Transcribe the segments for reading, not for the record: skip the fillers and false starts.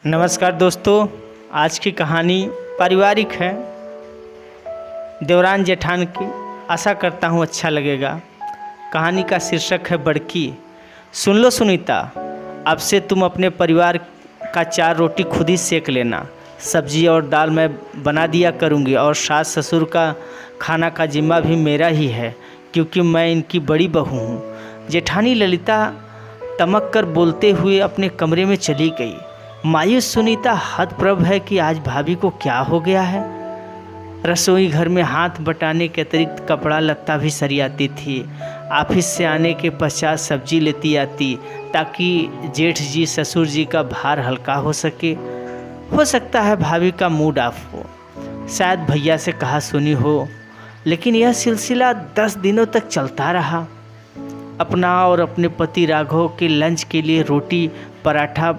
नमस्कार दोस्तों, आज की कहानी पारिवारिक है। देवरान जेठान की। आशा करता हूँ अच्छा लगेगा। कहानी का शीर्षक है बड़की। सुन लो सुनीता, अब से तुम अपने परिवार का 4 रोटी खुद ही सेक लेना। सब्जी और दाल मैं बना दिया करूँगी और सास ससुर का खाना का जिम्मा भी मेरा ही है, क्योंकि मैं इनकी बड़ी बहू हूँ। जेठानी ललिता तमक कर बोलते हुए अपने कमरे में चली गई। मायूस सुनीता हतप्रभ है कि आज भाभी को क्या हो गया है। रसोई घर में हाथ बटाने के अतिरिक्त कपड़ा लत्ता भी सरियाती थी। ऑफिस से आने के पश्चात सब्जी लेती आती, ताकि जेठ जी ससुर जी का भार हल्का हो सके। हो सकता है भाभी का मूड ऑफ हो, शायद भैया से कहा सुनी हो, लेकिन यह सिलसिला 10 दिनों तक चलता रहा। अपना और अपने पति राघव के लंच के लिए रोटी पराठा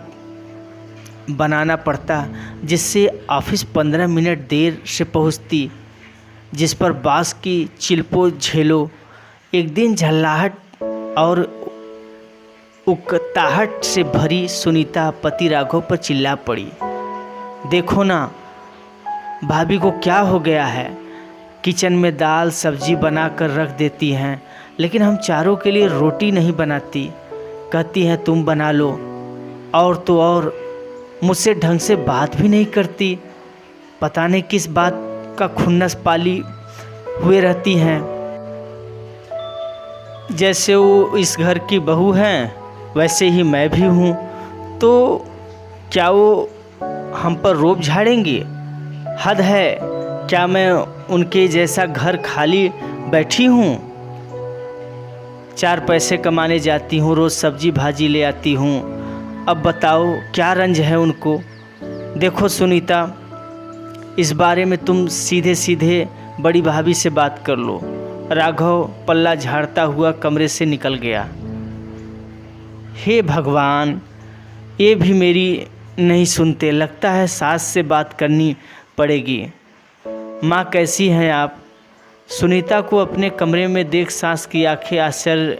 बनाना पड़ता, जिससे ऑफिस 15 मिनट देर से पहुंचती, जिस पर बास की चिल्पो झेलो। एक दिन झल्लाहट और उकताहट से भरी सुनीता पति राघव पर चिल्ला पड़ी, देखो ना भाभी को क्या हो गया है। किचन में दाल सब्जी बना कर रख देती हैं, लेकिन हम चारों के लिए रोटी नहीं बनाती। कहती हैं तुम बना लो, और तो और मुझसे ढंग से बात भी नहीं करती। पता नहीं किस बात का खुन्नस पाली हुए रहती हैं, जैसे वो इस घर की बहू हैं वैसे ही मैं भी हूँ। तो क्या वो हम पर रोब झाड़ेंगी? हद है, क्या मैं उनके जैसा घर खाली बैठी हूँ? 4 पैसे कमाने जाती हूँ, रोज़ सब्जी भाजी ले आती हूँ। अब बताओ क्या रंज है उनको। देखो सुनीता, इस बारे में तुम सीधे सीधे बड़ी भाभी से बात कर लो। राघव पल्ला झाड़ता हुआ कमरे से निकल गया। हे भगवान, ये भी मेरी नहीं सुनते। लगता है सास से बात करनी पड़ेगी। माँ कैसी हैं आप? सुनीता को अपने कमरे में देख सास की आंखें आश्चर्य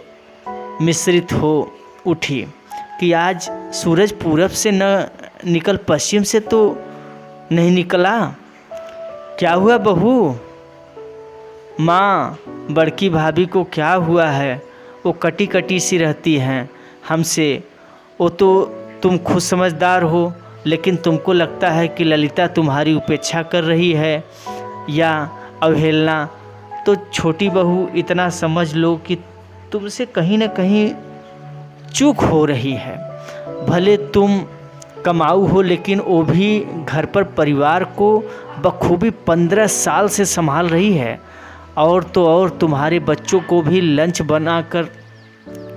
मिश्रित हो उठी कि आज सूरज पूरब से न निकल पश्चिम से तो नहीं निकला। क्या हुआ बहू? माँ, बड़की भाभी को क्या हुआ है? वो कटी कटी सी रहती हैं हमसे। वो तो तुम खुद समझदार हो, लेकिन तुमको लगता है कि ललिता तुम्हारी उपेक्षा कर रही है या अवहेलना। तो छोटी बहू, इतना समझ लो कि तुमसे कहीं न कहीं चूक हो रही है। भले तुम कमाऊ हो, लेकिन वो भी घर पर परिवार को बखूबी 15 साल से संभाल रही है। और तो और तुम्हारे बच्चों को भी लंच बना कर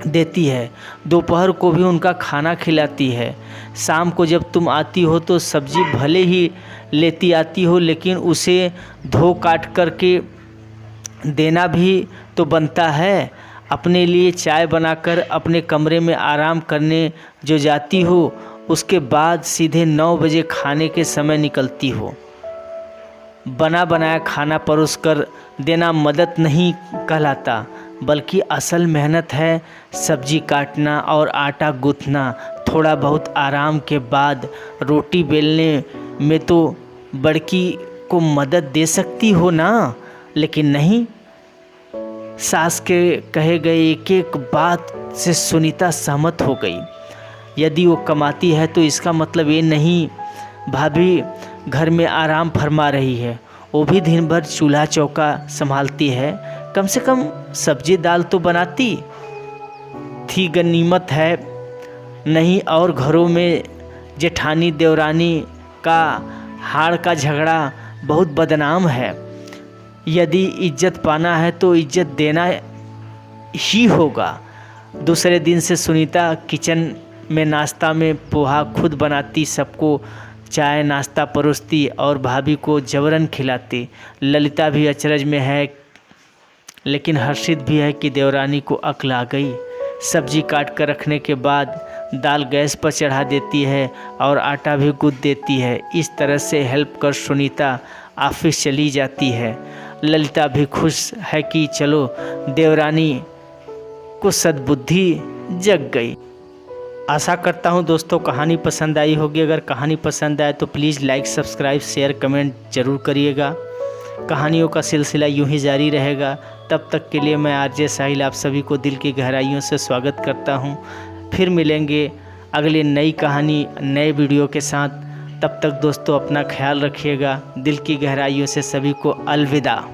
देती है, दोपहर को भी उनका खाना खिलाती है। शाम को जब तुम आती हो तो सब्जी भले ही लेती आती हो, लेकिन उसे धो काट करके देना भी तो बनता है। अपने लिए चाय बनाकर अपने कमरे में आराम करने जो जाती हो, उसके बाद सीधे 9 बजे खाने के समय निकलती हो। बना बनाया खाना परोस कर देना मदद नहीं कहलाता, बल्कि असल मेहनत है। सब्जी काटना और आटा गूँथना। थोड़ा बहुत आराम के बाद रोटी बेलने में तो बड़की को मदद दे सकती हो ना, लेकिन नहीं। सास के कहे गए एक एक बात से सुनीता सहमत हो गई। यदि वो कमाती है तो इसका मतलब ये नहीं भाभी घर में आराम फरमा रही है। वो भी दिन भर चूल्हा चौका संभालती है, कम से कम सब्जी दाल तो बनाती थी। गनीमत है नहीं, और घरों में जेठानी देवरानी का हाड़ का झगड़ा बहुत बदनाम है। यदि इज्जत पाना है तो इज्जत देना ही होगा। दूसरे दिन से सुनीता किचन में नाश्ता में पोहा खुद बनाती, सबको चाय नाश्ता परोसती और भाभी को जबरन खिलाती। ललिता भी अचरज में है, लेकिन हर्षित भी है कि देवरानी को अक्ल आ गई। सब्जी काट कर रखने के बाद दाल गैस पर चढ़ा देती है और आटा भी गूँथ देती है। इस तरह से हेल्प कर सुनीता ऑफिस चली जाती है। ललिता भी खुश है कि चलो देवरानी को सद्बुद्धि जग गई। आशा करता हूँ दोस्तों कहानी पसंद आई होगी। अगर कहानी पसंद आए तो please like, subscribe, share, comment ज़रूर करिएगा। कहानियों का सिलसिला यूं ही जारी रहेगा। तब तक के लिए मैं आरजे साहिल आप सभी को दिल की गहराइयों से स्वागत करता हूं। फिर मिलेंगे अगले नई कहानी नए वीडियो के साथ। तब तक दोस्तों अपना ख्याल रखिएगा। दिल की गहराइयों से सभी को अलविदा।